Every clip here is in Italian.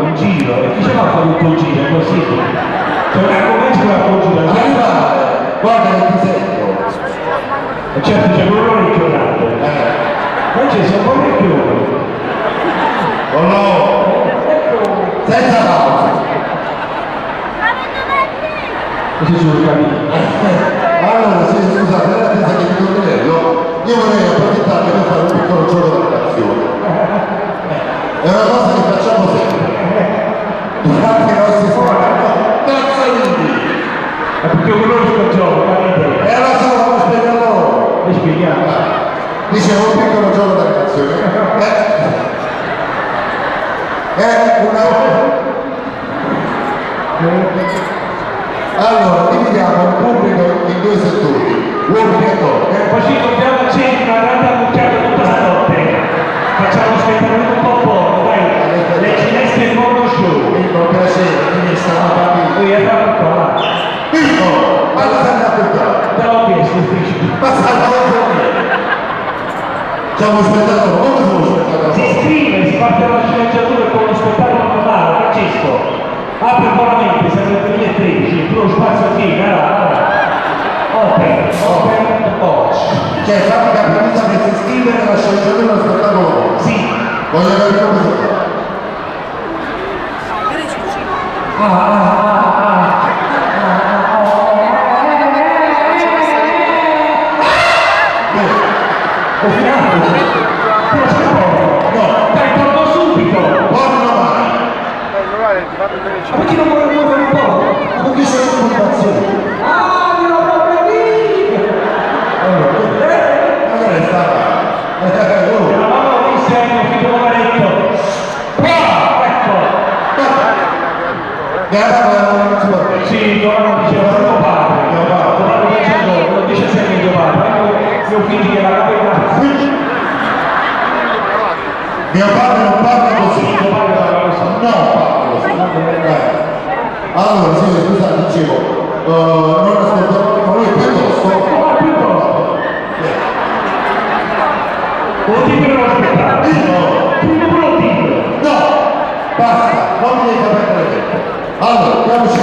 In giro? E chi ce l'ha fatto tutto il giro? È possibile? E certo c'è un orecchio grande. Non c'è un orecchio. Oh no! Senza pausa! Così sono capito. Allora, sì, scusate, nell'attesa che vi tornerello, io vorrei approfittare per fare un piccolo gioco da relazione. È una cosa che facciamo sempre. Durante i nostri cazzolini. Ma perché io conosco il gioco, capite? E allora ce lo fanno spiegare loro. E spieghiamo. Dicevo un piccolo gioco da relazione. È una... Allora, dividiamo il pubblico in due settori, uomini e donne. Così dobbiamo accendere una grande ammucchiata tutta la notte. Facciamo spettacolo un po' poco, dai. Le cinesche il mondo show. Con piacere, quindi stiamo parlando. Lui è fatto qua. Picco, ma cosa è andato qua? Te l'ho chiesto, ufficio. Ma salvo c'è uno spettacolo, come sono uno spettacolo? Si iscrive, si parte dalla sceneggiatura con uno spettacolo normale, Francesco. Apre buonamente, sempre nel 2013, tu lo spazio qui, allora. Open the box. Cioè, fammi capire che si iscrive nella sceneggiatura dello spettacolo. Sì. Voglio capire come si fa. Ho finito. No, dai, torno subito. Porno mai. Ma perché non vuole muovere un po'? Ma perché c'è un'informazione? Ah, mi ho proprio lì! Allora è stata. Eravamo insieme, ho finito l'ovaretto. Ecco! Sì, Giovanni diceva mio padre. Giovanni dicendo, lo dice sempre mio padre. Mio figlio che era la Mio padre non parla così. mio padre parla così. No, parla così. Allora, sì, scusate, dicevo, non ascolto, ma lui piuttosto. Ma piuttosto. Lo dico non aspettare. Prima lo dico. No, basta, non mi devi far perdere tempo. Allora, andiamoci.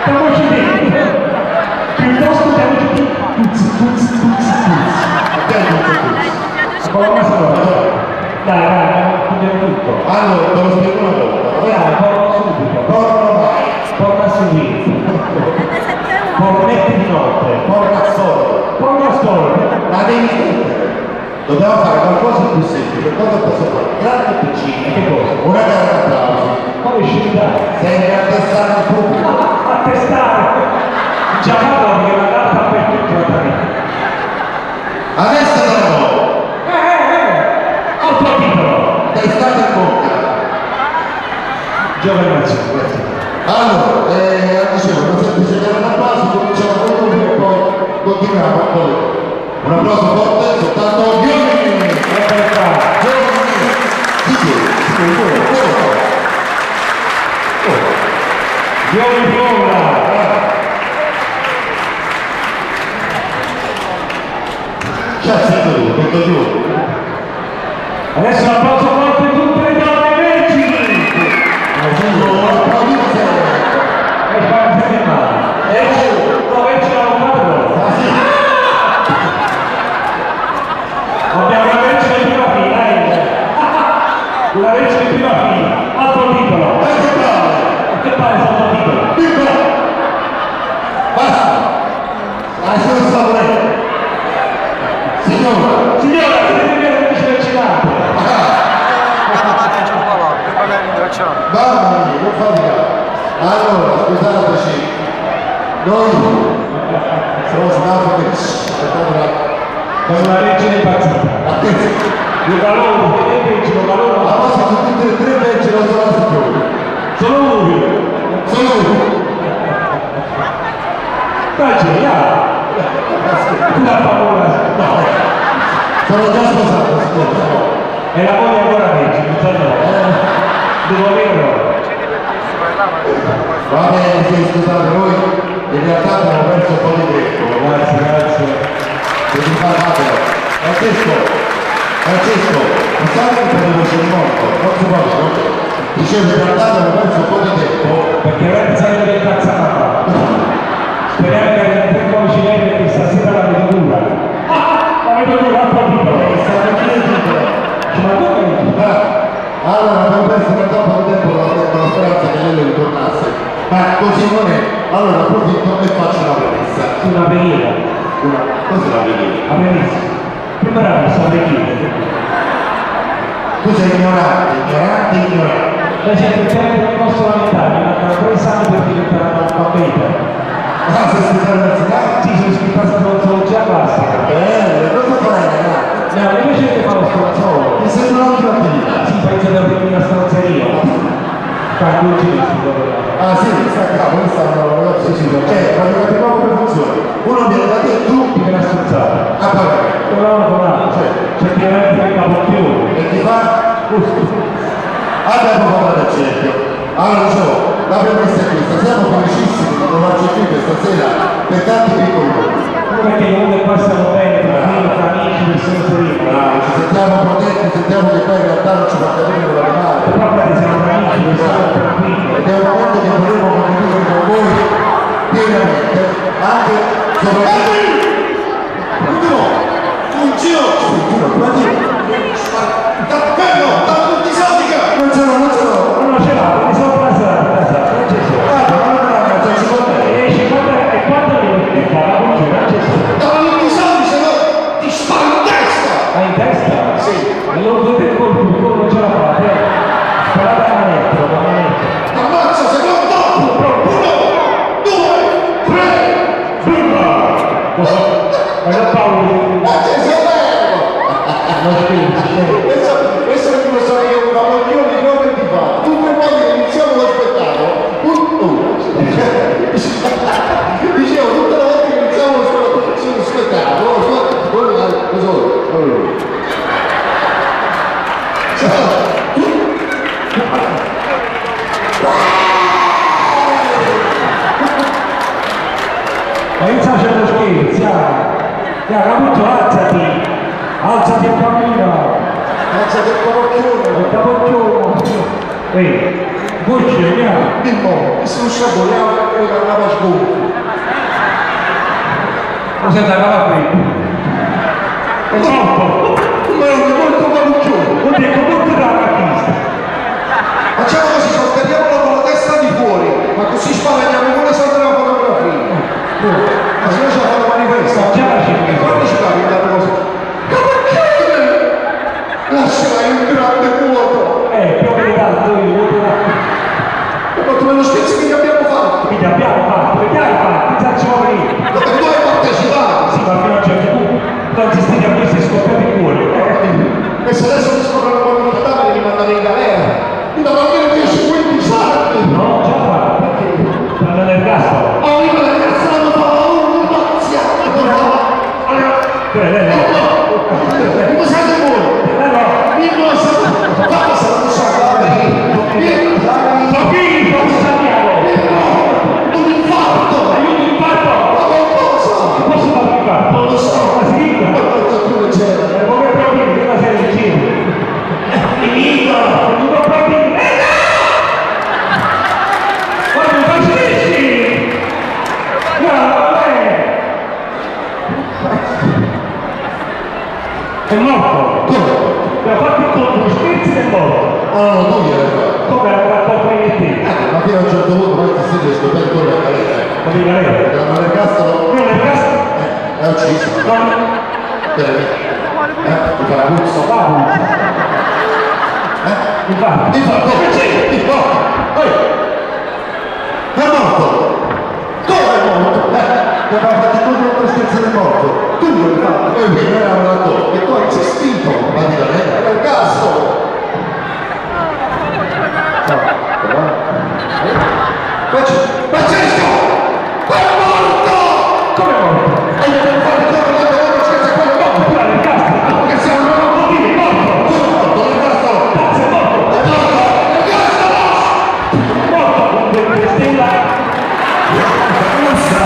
Stiamoci dentro. Piuttosto stiamoci dentro. Come una sola. Dai, andiamo tutto. Allora, te lo spiego una volta. Dai, porno subito. Porno mai, Porno a servizio. Pornetti di notte. porno al solito. Porno a storia. La devi mettere. Dobbiamo fare qualcosa di più semplice. Cosa posso fare? Grande o piccina? Che cosa? Una gara d'applausi. Come scelta? Serve a testare il pubblico. A testare. Già vado perché la carta per tutti la tarina. Adesso no. Altro titolo. Testate il bocca. Giovane nazione, grazie. Allora, dicevo, una semplice gara d'applausi, cominciamo con lui e poi continuiamo con lui. Un applauso forte, soltanto giovani. Giovani. Giovane Fiolla. Tutto giù. Adesso un applauso forte a tutte le donne vergini. E fate che male. No, vergine non parlo. Abbiamo una vergine di prima fila, una vergine di prima fila. Altro titolo. Che pare sotto titolo? Basta. Lasciamo stare. Signora. Signora, siete vero che dice del Cinante? Mamma mia, non fatica. Allora, scusateci. Noi siamo stati Per una legge impazzita. Io valoro, vedete, lo valoro. la cosa su tutte e tre leggi non sono la signora. Sono lui. Sono io. Dai, geniale. Una paura. No. Sono già sposato, signora. E la moglie ancora peggio, non so no. Devo averlo. Va bene, sì, scusate, noi in realtà abbiamo perso un po' di tempo. Grazie. Devi fare Francesco, non sai che potevo essere morto, non si può, dicevo in realtà abbiamo perso un po' di tempo. Perché avete sempre del cazzata. Speriamo che il tempo ci vede che stasera tempo con la speranza che lei lo ritornasse, ma così non è. Allora approfitto e faccio una premessa. Una preghiera. Cos'è la preghiera? La premessa. Prima la messa, la preghiera. Tu sei ignorante, ignorante, ignorante. La gente sempre non posso lamentare, mi mancano 3 esami per diventare analfabeta. Ah, sei iscritto all'università? Sì, sono iscritto a stronzologia classica. Bello, cosa fai ragazzi? No, invece che fa lo stronzolo. Mi sembra un'ottima attività. Sì, penso di aprire una stronzeria. Fa 2 giri, Ah sì, sta capo, questa è una sì, sì, cioè, praticamente proprio come funziona. Uno viene da te e tu ti viene a stronzare. a pagare. Però non con altro, cioè, c'è il capo più. E ti fa? Abbiamo parlato del cerchio. Allora dicevo, la premessa è questa, siamo felicissimi di trovarci qui questa sera per tanti piccoli motivi. Perché comunque qua stiamo bene, tra amici, persone serene. Ci sentiamo protetti, sentiamo che poi in realtà non ci fa capire con l'animale. Però guarda, siamo tra amici, persone tranquille. Ed è un momento che vorremmo condividere con voi pienamente, anche soprattutto. Un giro! Non ce l'ha, quindi sono passato, non c'è solo. E quando li fa, non c'è, non c'è solo. Ah, in testa? Sì. E non dovete il colpo, non ce la fate. Sparate a manetto, a manetto. Ammazza, secondo! 1, 2, 3! Ma non paura. Non spingi. Questo è il professore che è una coglione di nome di fa. Tu per voi che iniziamo lo spettacolo. Dicevo, tutte le volte che iniziamo lo spettacolo, Ma inizia facendo scherzi, Capuccio, alzati! Alzati a cammino! Alzate il parocchione. Il capocchione! Ehi, voce, andiamo! Mimmo, e se non sciaboliamo e la lava sgonfia. Cosa è da qui? È troppo! Ma non mi molto parocchione. Vuol dire che molto da macchista! Facciamo così, sotterriamolo con la testa di fuori, ma così spaventiamo come se della fotografia. Ma se no ci ha fatto manifesto. Già la cerca. Quando ci capi la cosa? Lasciala in un grande vuoto. Più che tanto io, voto da... Ma come lo scherzo che abbiamo fatto? Quindi abbiamo fatto, vediamo fatto, facciamo venire! Ma tu hai partecipato. Sì, ma fino a un certo punto non ti stai a questo e scoppiate il cuore. E se adesso mi scoprono quando mi cadavere li mandano in galera. Mi danno almeno 10-15 anni. No, già fa, perché? Stanno nel gas. Oh, io la ragazza non fa un mazziato. Come siete voi? Mimmo è stato... Guarda, sarà lasciato. Bambini, non sappiamo! Un infarto. Aiuto il fatto! Ma cosa? Posso fare un fatto? Non lo so. Ma si dica! Ma quanto c'era? Come proprio che la sei vicino? Finito! Non può proprio... Guarda, mi facessi! Guarda, è morto! Come? Mi ha fatto il conto, scherzi ed è morto! Ah, no, tu gliel'hai fatto. Come era fatto a te? Ma fino a un certo punto poi ti siete scoperto la galera. Ma di galera? Erano nel castro? Non è gas? È ucciso. Non Per me. Ti fa la puzza. mi fa. Ti fa come? Ti fa. È morto. Come è morto? Ti aveva fatto tutto per scherzare è morto. Tu l'hai fatto. E quindi era un attore. E tu hai insistito. Ma di galera. Era il castro. Francesco! È morto! Come è morto? E gli abbiamo fatto il giorno della scherza e quello è morto! Pure nel gas? Perché siamo non Oddio, è morto! morto nel castro! Cazzo, è morto! È morto! Nel castro! È morto! Con le stella! Non sa!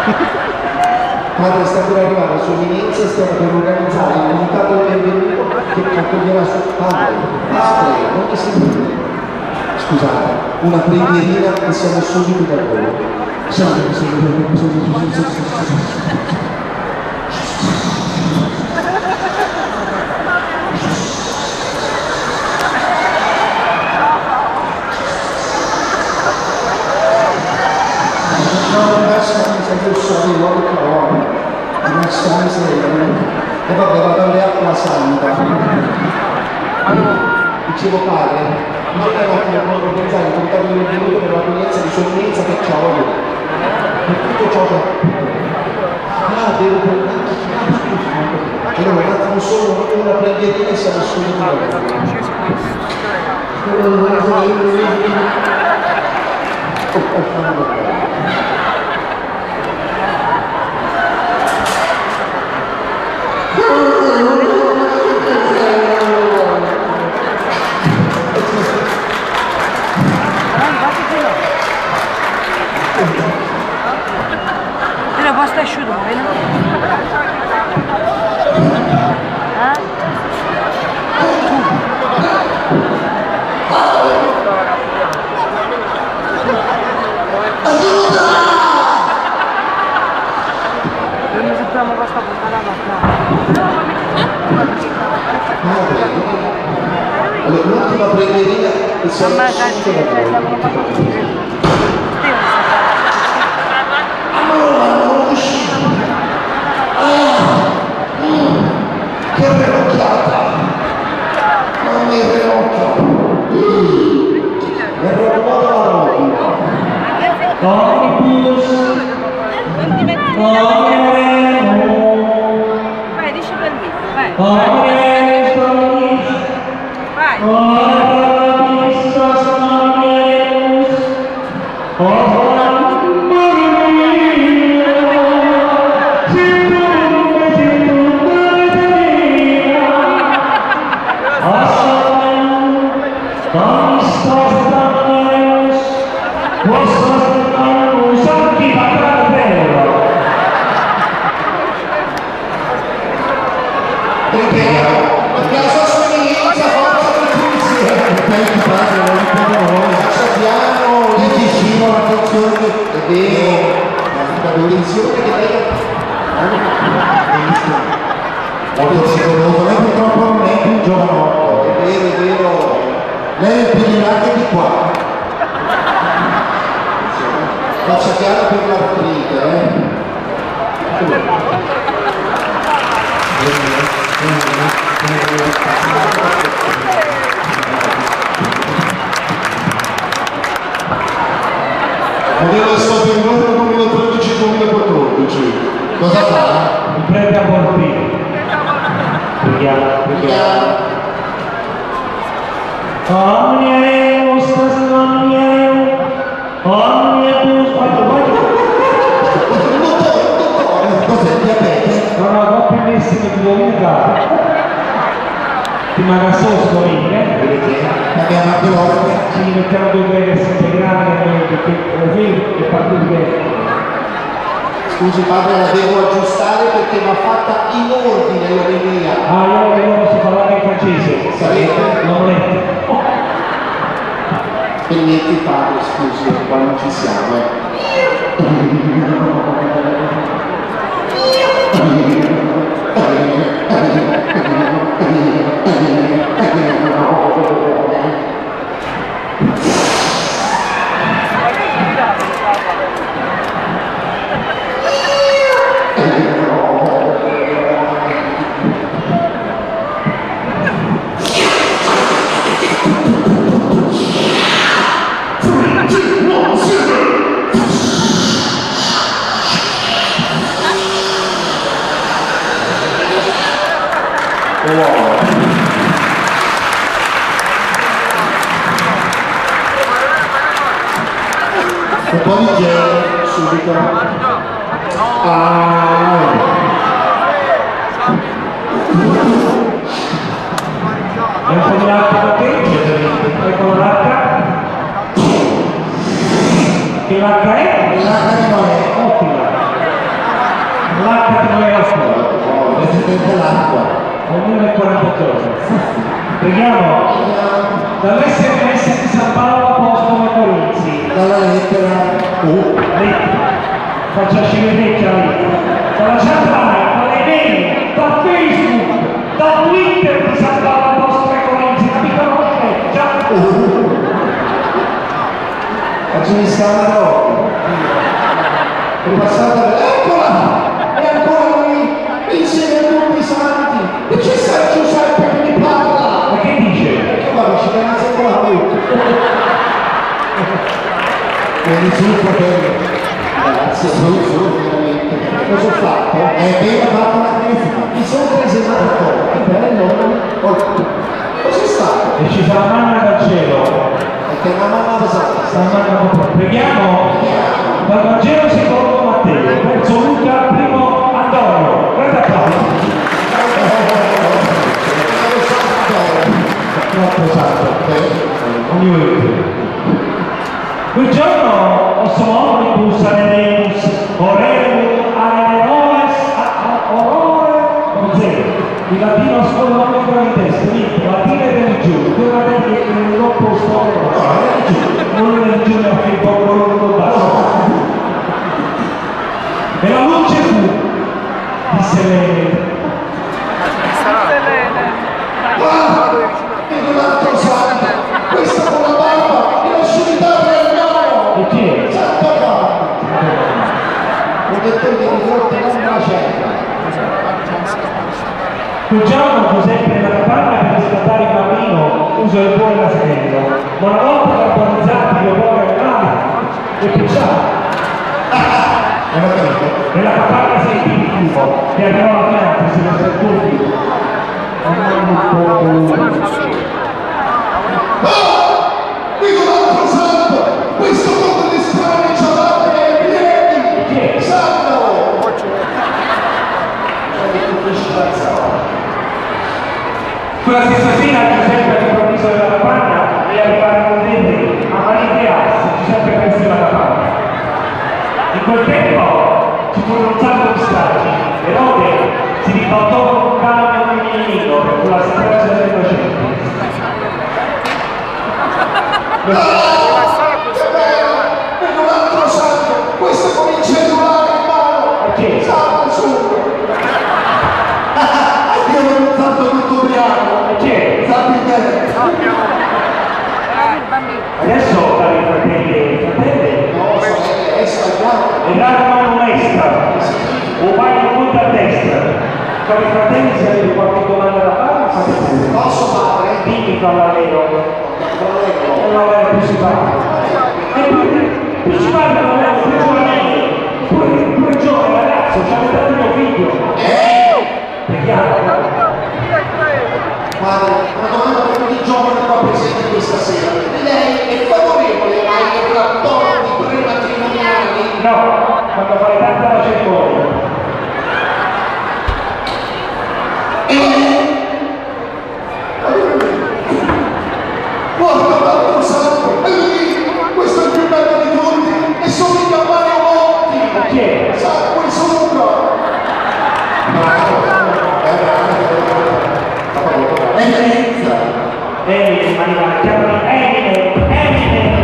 Padre, sta per arrivare sull'inizio, stiamo per organizzare il comitato del benvenuto che accoglierà su padre, non mi sentite? Scusate, una preghierina e siamo subito da voi. E vabbè, vado alle acqua santa. Dicevo padre, non è ottimo organizzare il comitato del benvenuto per l'accoglienza di sorpresa che c'ho io. Per tutto ciò che... devo prendere... Allora, un attimo solo, una preghierina e siamo subito. La pasta asciutta, vedi? Non sappiamo cosa Allora, l'ultima preghierina e siamo subito da voi. Che renocchiata! Non mi renocchio! Mi preoccupato la rovina! Vai, dici per lui, vai. Vai. Perché la sua somiglianza forza per pulizia. Perché padre, non ricordo noi. Sappiamo, io ti scivo la funzione è vero, la pulizia che lei molto pericoloso, lei purtroppo non è più giovanotto, è vero, lei è più di là che di qua. Faccia chiara per l'artrite, Modello è stato in Roma 2013-2014. Cosa fa? Il premio abortivo. Preghiamo. Omnium, Cos'è il diabete? non ho più messimi di volontà. Ti manca solo scoringa. Abbiamo anche l'ospite. Ci mettiamo 2 greghe integrali perché è partito. Scusi padre, la devo aggiustare perché va fatta in ordine l'omelia. Io posso parlare in francese. Sapete? L'omelette. Permetti padre, scusi, qua non ci siamo. Un po' di gel subito. E un po' di latte da te. Ecco l'acqua. Che l'acqua è? L'acqua di mare. Ottima. dall'SMS di San Paolo Apostolo Corinzi, Dalla lettera U. facciaci vedere la lettera, dalla chat line, dalle mail, da Facebook, da Twitter di San Paolo Apostolo Corinzi, ma mi conosce già. Oggi mi scandalo. Ripassata, eccola! E ancora qui, insieme a tutti i santi. E c'è San Giuseppe che mi parla. Ma che dice? Che guarda, ci viene sempre la bocca. Quindi sul fratello. Grazie, veramente. Cosa ho fatto? Io ho fatto una critica. Mi sono presentato. Che bello. Cos'è stato? E ci sarà manna dal cielo. Perché una mamma pesante. Sta manna. Preghiamo dal Vangelo secondo Matteo, verso Luca, primo Antonio. Guarda qua. Troppo santo. Quel giorno sono omnibus anereus, orem aeroes, orore, il latino scuola ancora in testa, latino e religione, quella dell'opposto, non religione a che poco lo basta. E la luce fu, disse lei. Un altro santo. Questa con la barba e l'oscurità del mano. E chi è? Santo Padre. Protettore di risorte non la cerca. Quel giorno Giuseppe nella capanna per riscattare il bambino usò il buon l'asinello, ma una volta carbonizzati gli uomini animali e picciati. Nella capanna si empì il fumo e arrivò la pianta si mette il tuo Dico un altro santo. Questo con le strane ciabatte e i piedi. Santo. Quella stessa sera Giuseppe all'improvviso della capanna e arrivarono con dei a Maritea, Giuseppe prese la capanna. In quel tempo ci furono un sacco di stragi. Erode si ribaltò con un cane di Mignino per quella strage delle innocenti. Vedo un altro santo. Questo con il cellulare in mano. Perché? Santo subito. Io non ho fatto tutto ubriaco. Perché? Sappi bene. Adesso cari fratelli e fratelle, No, sorelle, sbagliato. e l'arma maestra, o vai in punta a destra. Cari fratelli, se avete qualche domanda da fare, fate pure. Posso fare? Dimmi Cavallero, e non avere più si parla. E più si parla non avere più giovanile, pure giovane ragazzo, ci avete dato mio figlio. Preghiamo. Guarda, una domanda per tutti i giovani qua presenti questa sera. Lei è favorevole ai rapporti prematrimoniali? No, quando fai tanta la cerimonia. Guarda, un altro santo. E lui, questo è il più bello di tutti. E somiglia a Mario Monti. Perché? Sa, quel sopra. Eminenza. Emine, Maria, chiamami Emine, Emine.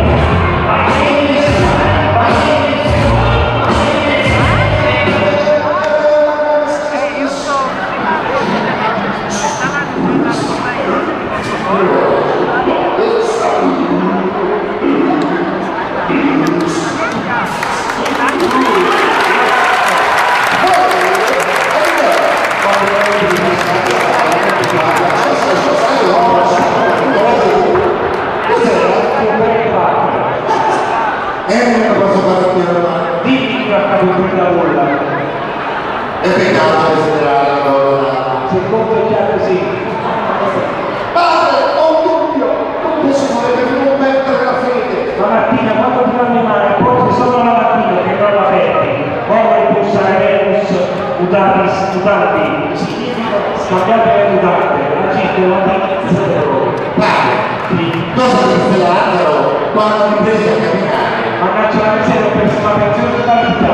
Non posso fare più ormai. Dimmi che è accaduto in Laura. È peccato desiderare la donna. Secondo il chiaro sì. Padre, ho un dubbio. Non posso fare per non perdere la fede. La mattina quando ti fanno in mano, poi se sono la mattina che non la perdi, ora il Saeus udati, significa scambiate le mutande, agite la dignità loro. Padre, cosa disse Lazzaro quando mi prese a camminare? Mannaggia la miseria per la pensione della vita.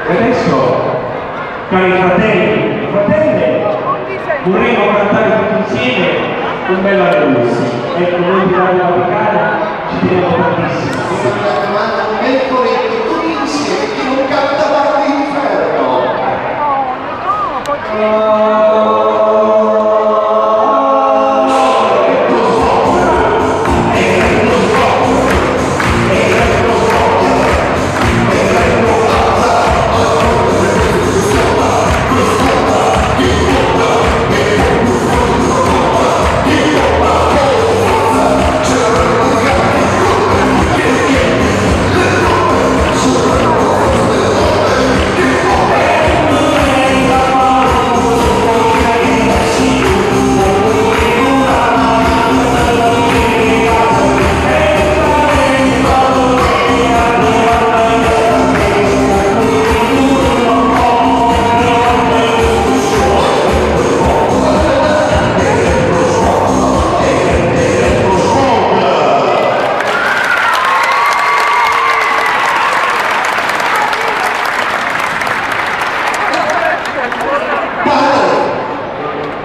E adesso, cari fratelli e fratelle, vorremmo cantare tutti insieme un bel annuncio. Ecco, noi di Radio Vaticana ci teniamo tantissimo. Mi raccomando, un bel corretto tutti insieme che non canta parte d'inferno.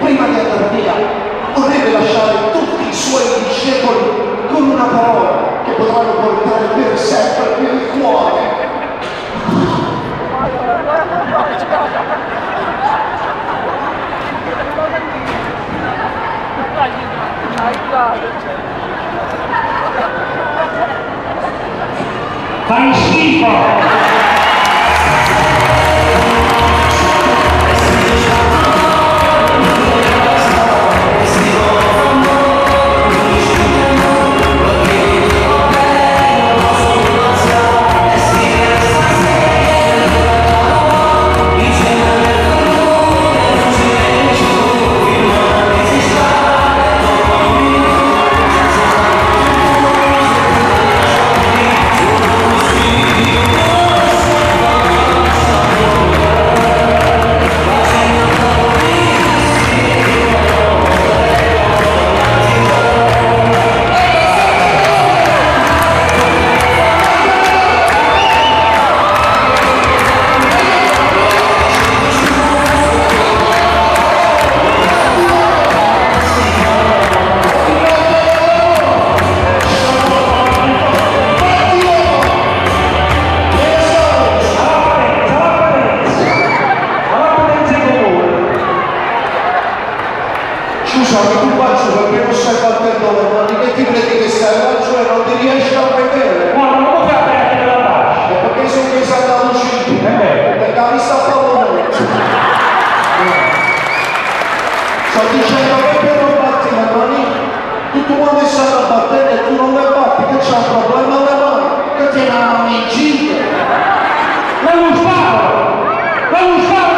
Prima di andare via, vorrebbe lasciare tutti i suoi discepoli con una parola che potranno portare per sempre nel cuore. Fai schifo! Scusami, tu faccio perché non stai battendo le mani, che ti credi che stai laggiù e non ti riesci a vedere? Guarda, non puoi fare che la lasci. E perché sono che sei andato uscito? Perché mi sta parlando. Sto dicendo che per non batti le mani, tutto il mondo sta battendo e tu non le batti, che c'è un problema alle mani, che ti hanno incinte. Ma non sparo! Ma non sparo!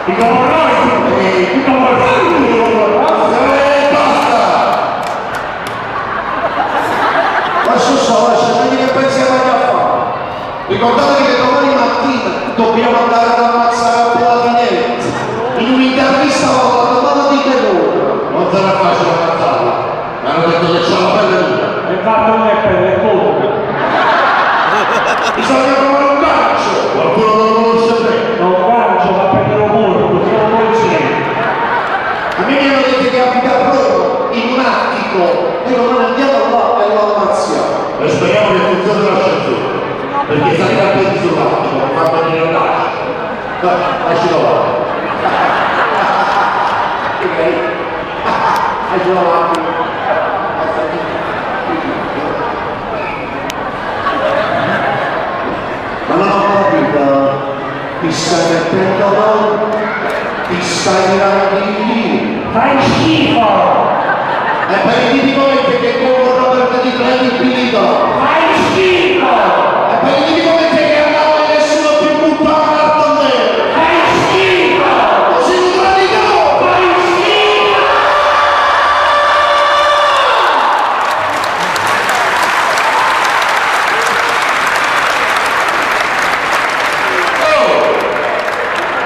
Dicono noi, Ricordatevi che domani mattina dobbiamo andare ad ammazzare a Platinette. In un'intervista avevo la domanda di terrore. Non sarà facile ammazzarla. Mi hanno detto che c'ha la pelle dura. E fatto non è per il colpo. Bisogna trovare un gancio. Qualcuno non lo conosce bene. Non gancio, ma prendere un morto, sono polizia. A me mi hanno detto che abita a Roma, in un attico, e non andiamo là e lo ammazziamo. E speriamo che funzioni l'ascensore. Perché salire a piedi sull'attico non fa venire l'ascia. Lascialo là. Ok? Lascialo là. Ma non ho capito, ti stai mettendo mano, ti stai tirando di Fai schifo! e per i tipi come te che corrono per di credibilità, Fai schifo! e per i tipi come te che andavo e nessuno più butta la carta a me, Fai schifo! così non radicano! Fai schifo!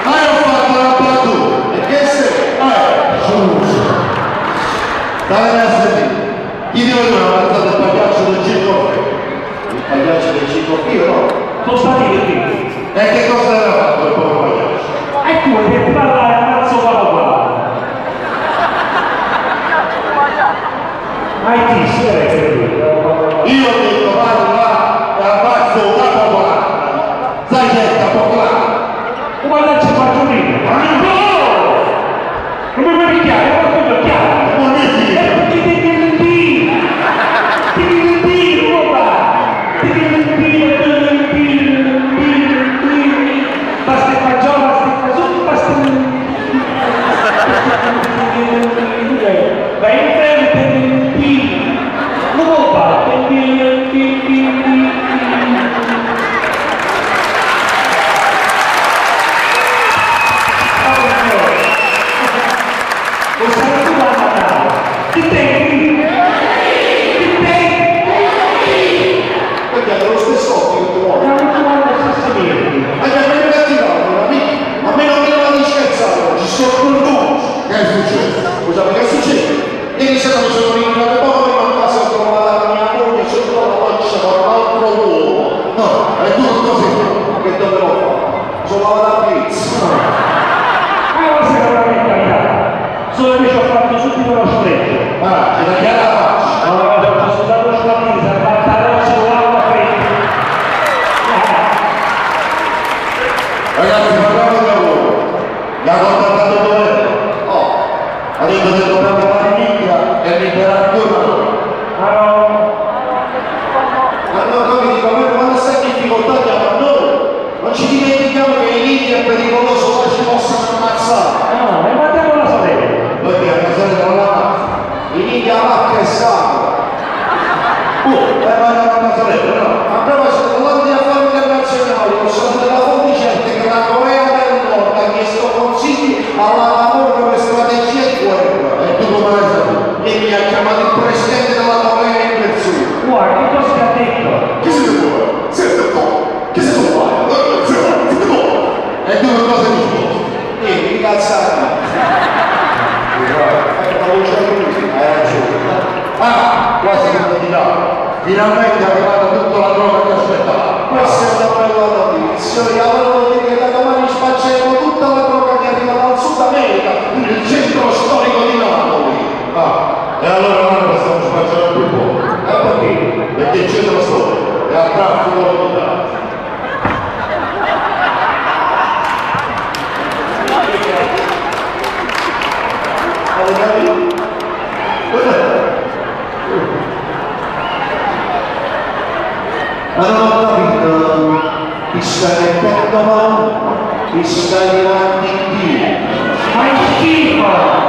Ma io ho fatto la battuta. E che sei? Scusa. Dai a sentire. Chi di voi non ha avanzato il pagliaccio del circo? Il pagliaccio del circo io no. Sono stati qui. E che cosa aveva fatto il povero pagliaccio? E tu devi parlare a mazzo qua. Hai visto, Io ho detto vado là e abbazzo una popolare. Sai che è popolare? guarda ci faccio ridere. Non mi puoi picchiare, non mi puoi picchiare. Non mi fido. Perché ti roba. Basta il fagiolo, basta il fagiolo, basta il... Vai in frente, roba. Perché hanno lo stesso occhio che tu vuoi. A me non mi va di scherzare, ci sono confuso. Che è successo? Scusa, che succede? Ieri sera mi sono ritrovato poi, ma a casa ho trovato la mia moglie sotto la pancia con un altro uomo. No, e tu che cosa hai fatto? Che dovevo fare? Sono lavato a pizza. Solo che ci ho fatto subito lo stretto. Ah, ce l'hai chiara la faccia. No, ho sudato lo stamattina, si è fatta la roccia con l'acqua fredda. Ragazzi, parliamo di lavoro. Mi ha contattato il governo. Oh, Ha detto che dobbiamo fare in India e liberare due valori. Ma no, allora noi dico, quando sei in difficoltà chiama a noi. Non ci dimentichiamo che in India è pericoloso, poi ci possono ammazzare. no, e mandiamo la sorella. Noi abbiamo bisogno non la mazza. In India la vacca è sacra. Ma non una sorella, no? A proposito, parlando di affari internazionali, posso dare la fonte certa che la Corea del Nord ha chiesto consigli alla lavoro per strategia di guerra. E tu come l'hai saputo? E mi ha chiamato il presidente della Corea in persona. Guarda, che cosa ti ha detto? Che si vuole? Senti un po', che si può fare? E tu che cosa hai risposto? Niente, di cazzata. La voce così, hai ragione. Ah, quasi che non ti dà. Finalmente è arrivata tutta la droga che aspettava. Questa è una bella notizia. Io volevo dire che da domani spacceremo tutta la droga che arriva dal Sud America, nel centro storico di Napoli. Ah, e allora noi possiamo spacciare più poco. E perché? Perché il centro storico è a traffico limitato. Avete capito? Ma non ho capito, ti stai mettendo male, ti stai tirando in piedi. Fai schifo!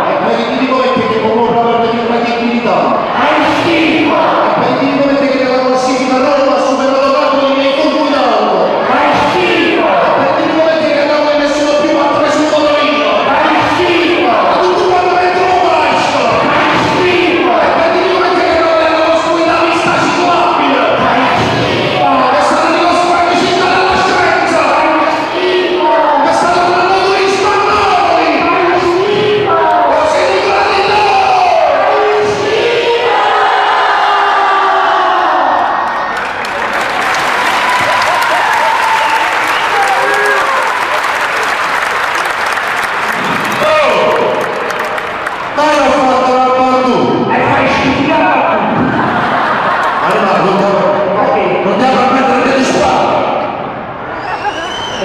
E per i tipi come te che comunque avete di credibilità. Fai schifo! E per i tipi come te che la classifica Roma ha superato Napoli nei conti d'auto. Fai schifo! E per i tipi come te che Napoli nessuno più ha preso un motorino. Fai schifo! Ma tutto quanto dentro un basto. Fai schifo! E per i tipi come te che Napoli ha la costruita vista ciclabile. Fai schifo! E stanno di costruendo città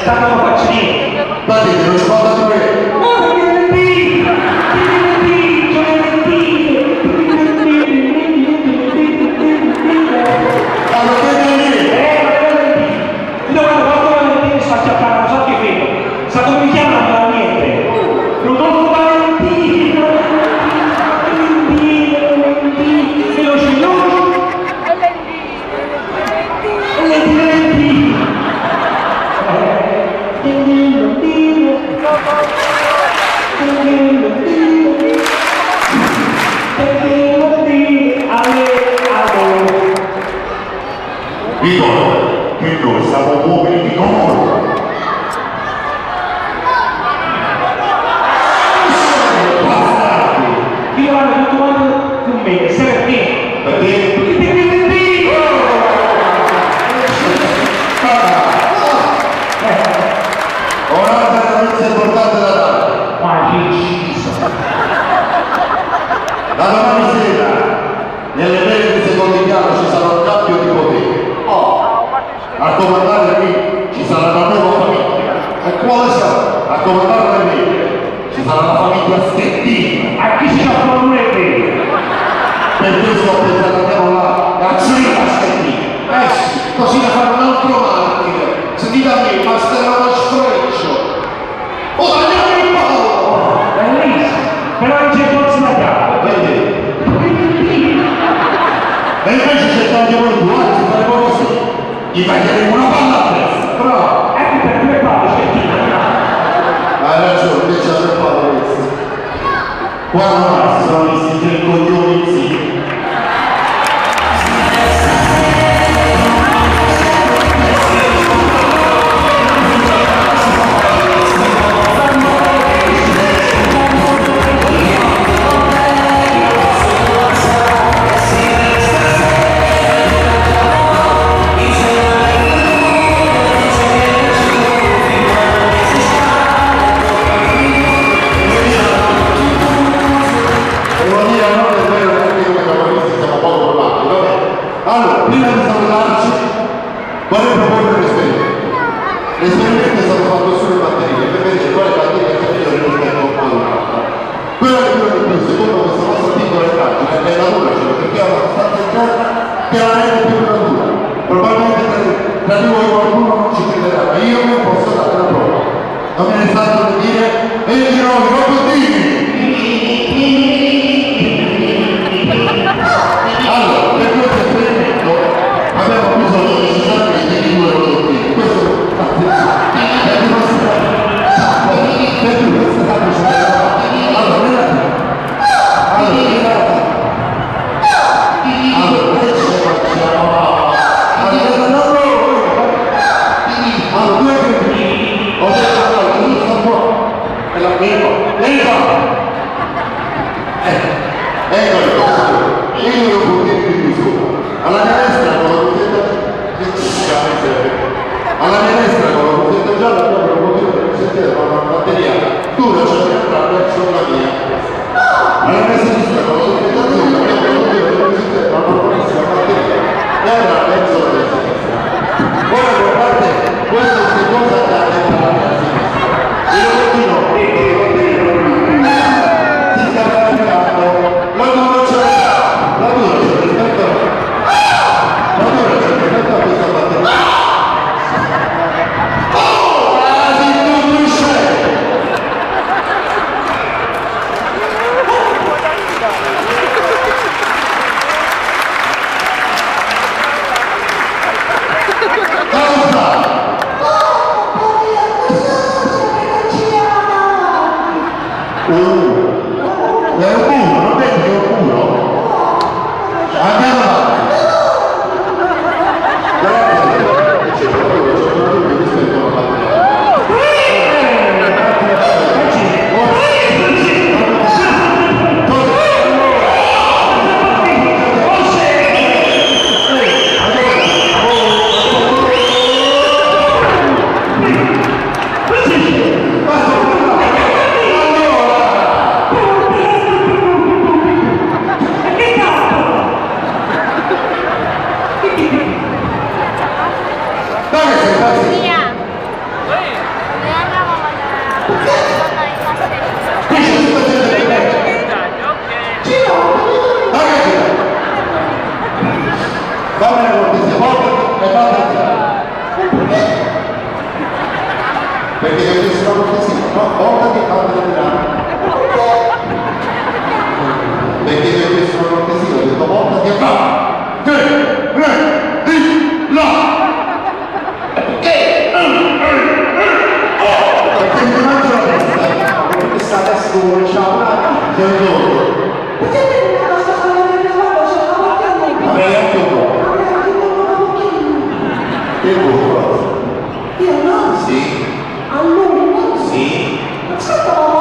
Tanto non faccio niente. Partite, non ci fa da due. Dicono che noi siamo uomini di comune. Io hanno tutto quanto con me, se perché? Ora c'è la notizia importante da dare. Ma che inciso! Da domani sera, nelle vere di secondo piano ci sarà un cambio di potere. A comandare qui ci sarà una nuova famiglia. E quale sarà? A comandare le medie ci sarà la famiglia Stettino. A chi si fa non è vero? Per questo ho pensato andiamo là, Cazzurina Stettino. Sì, così da fare un altro martire. Sentite a me, ma starà uno sfreccio. Oh, tagliamo il palo! Bellissimo! Però non c'è forza da capo. Vedi? E invece c'è tanti voi due, anzi faremo così. Gli taglieremo una palla a testa. Però, ecco per due palle c'è Hai ragione, invece c'è il padre questo. Quando mai si sono visti tre coglioni insieme? Devo dire a noi è vero che anche come capitalisti siamo poco probabili, vabbè. Allora, prima di salutarci, vorrei proporre un esperimento. L'esperimento è stato fatto sulle batterie per vedere quale batteria è migliore rispetto ad un'altra. Quella che dura di più, secondo questa nostra piccola immagine, è la luce, perché è una sostanza interna che la rende più duratura. Probabilmente tra di voi qualcuno non ci crederà, ma io non posso dare la prova. Non me ne sta di dire, e io dirò, i robottini! Allora, per questo esperimento abbiamo bisogno necessariamente di due robottini. Questo, attenzione, per dimostrare. Allora, alla mia destra con la cuffietta gialla abbiamo il motivo per sentire una batteria dura, cioè per entrare verso la mia. Alla mia sinistra con la cuffietta azzurra abbiamo il motivo per sentire una normalissima batteria e andrà verso la mia sinistra. Ora guardate, questo è che cosa accade per la mia sinistra. Il robottino si sta caricando, la dura c'è rispetto a questa batteria. È un puro, non vedi che è un puro? Andiamo avanti. C'è proprio rispetto alla batteria. Perché ti ho chiesto una cortesia, no? Voltati e fatti vedere. Perché ti ho chiesto una cortesia, ho detto voltati e fatti. Perché mi mangio la testa? Perché sta adesso vuole ciao. Vabbè, anche un po'. Che vuoi? Sì. Sì.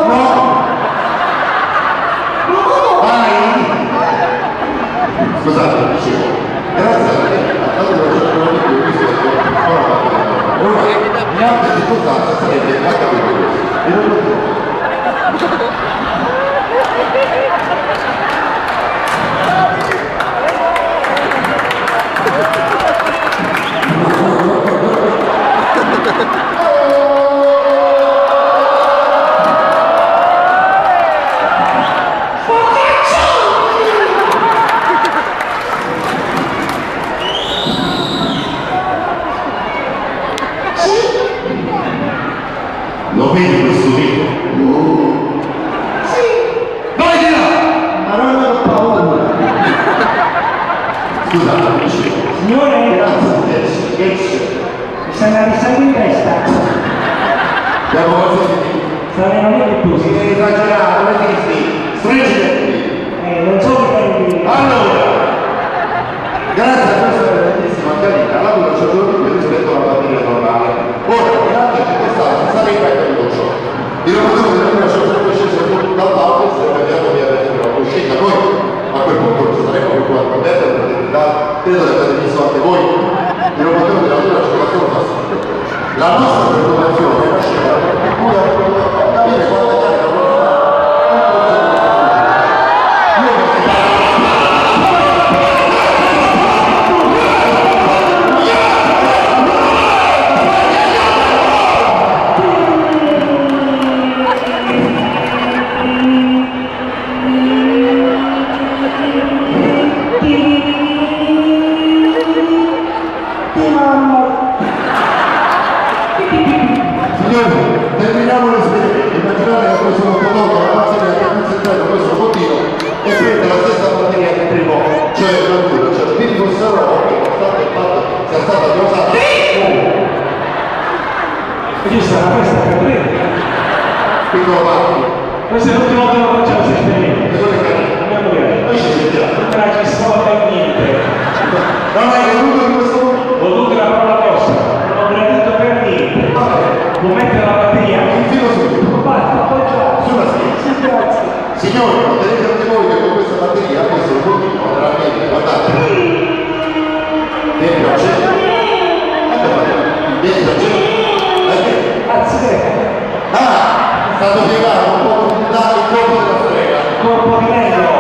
No. Vai. Scusate, dicevo. Grazie a te. Allora, ora, in altre circostanze sarebbe accaduto così. E non lo dico. Lo vedi questo video? Vai di là! Ma non ho paura. Scusate, dicevo. Signore, Grazie, che c'è? mi sta risando in testa. Abbiamo qualcosa di Sta venendo di più. si deve esagerare, non esisti. Stringiti. Non so che prendi. Allora, grazie a questa bellissima chiarita, la luce c'è giorno di più rispetto alla batteria normale. Ora, in altre circostanze sarei ripetuto ciò. Il lavoratore della prima sempre sceso dall'auto e sarebbe cambiato via la uscita. Noi a quel punto non ci saremmo più a permettere, credo che avete visto anche voi. Il lavoratore della prima circolazione fa sempre. La nostra preoccupazione nasceva per cui capire quante cariche Signori, terminiamo l'esperimento. Immaginate che questo prodotto, la batteria che ha concentrato questo bottino e prende la stessa batteria che primo, cioè la dura, cioè spirito serro che nonostante il fatto sia stata dosata. Quindi sarà questa per te. Piccolo Marco, Questa è l'ultima volta che facciamo questo esperimento. e non è carino. Andiamo via. Noi ci sentiamo. Non me la ci sto per niente. Non hai creduto in questo momento? Ho dovuto la parola grossa. Non ho gradito per niente. Vabbè, Può mettere la batteria? infilo subito. Basta, appoggiato. Sulla schiena. Sì, grazie. Signori, noterete anche voi che con questa batteria questo bottino andrà bene, guardate. Vieni da gente. Vieni da gente. Grazie. Ah, è stato piegato un po' di dare il corpo della strega. Corpo di negro.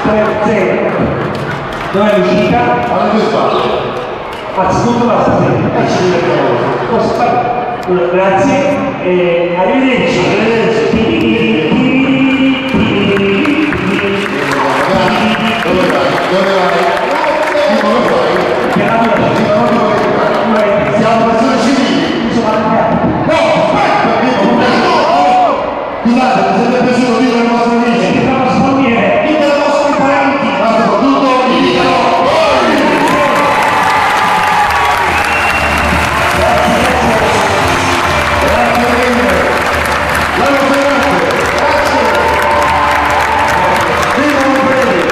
3-0. Dov'è l'uscita? Alle due spalle. Anzitutto la stasera. E ci vediamo. Grazie e arrivederci. Dove vai? Dove vai? Non lo fai? Siamo persone civili. No, aspetta, scusate, mi sarebbe piaciuto dire ai nostri amici. Dite ai vostri parenti, ma soprattutto ditelo voi! Grazie mille! L'anno seguente! Grazie! Viva Umbrelli!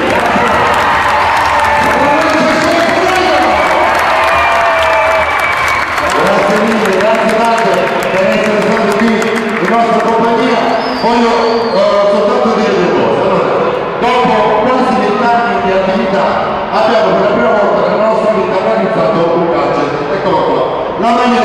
Grazie mille, grazie tante per essere stati qui in nostra compagnia. Voglio soltanto dire due cose. Allora, dopo quasi 20 anni di attività abbiamo per la prima volta nella nostra vita organizzato un gadget. Eccolo qua. La maglia